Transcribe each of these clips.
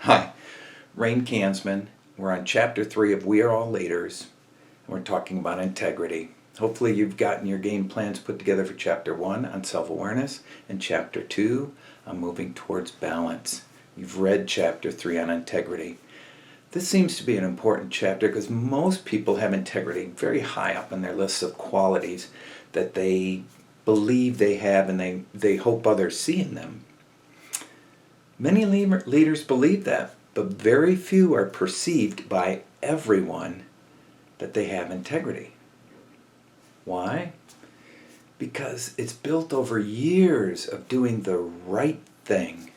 Hi, Rain Kansman. We're on Chapter 3 of We Are All Leaders, and we're talking about integrity. Hopefully you've gotten your game plans put together for Chapter 1 on self-awareness and Chapter 2 on moving towards balance. You've read Chapter 3 on integrity. This seems to be an important chapter because most people have integrity very high up on their list of qualities that they believe they have and they hope others see in them. Many leaders believe that, but very few are perceived by everyone that they have integrity. Why? Because it's built over years of doing the right thing,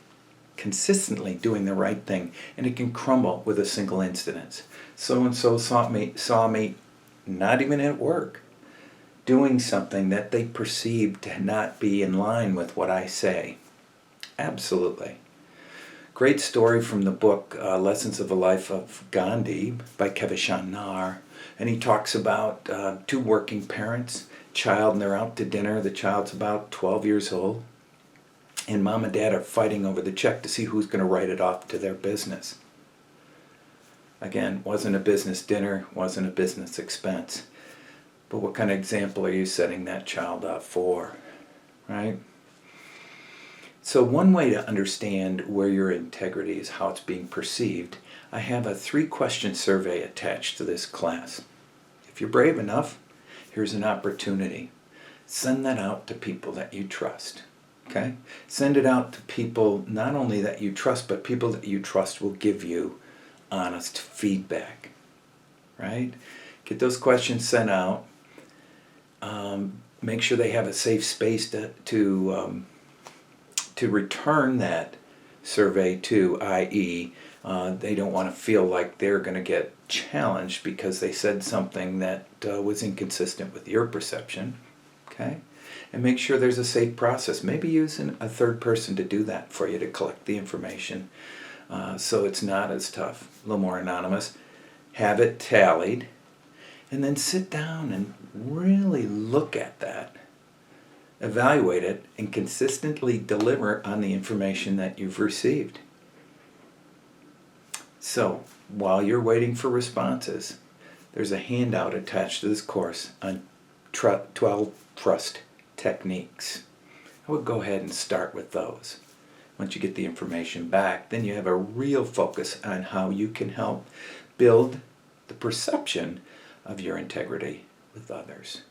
consistently doing the right thing, and it can crumble with a single incident. So-and-so saw me not even at work, doing something that they perceived to not be in line with what I say. Absolutely. Great story from the book Lessons of the Life of Gandhi by Kevin Nar. And he talks about two working parents, child, and they're out to dinner. The child's about 12 years old. And mom and dad are fighting over the check to see who's going to write it off to their business. Again, wasn't a business dinner, wasn't a business expense. But what kind of example are you setting that child up for, right? So one way to understand where your integrity is, how it's being perceived, I have a 3-question survey attached to this class. If you're brave enough, here's an opportunity. Send that out to people that you trust. Okay? Send it out to people not only that you trust, but people that you trust will give you honest feedback. Right? Get those questions sent out. Make sure they have a safe space to return that survey to, i.e., they don't want to feel like they're going to get challenged because they said something that was inconsistent with your perception. Okay? And make sure there's a safe process. Maybe using a third person to do that for you to collect the information so it's not as tough, a little more anonymous. Have it tallied, and then sit down and really look at that. Evaluate it, and consistently deliver on the information that you've received. So, while you're waiting for responses, there's a handout attached to this course on 12 trust techniques. I would go ahead and start with those. Once you get the information back, then you have a real focus on how you can help build the perception of your integrity with others.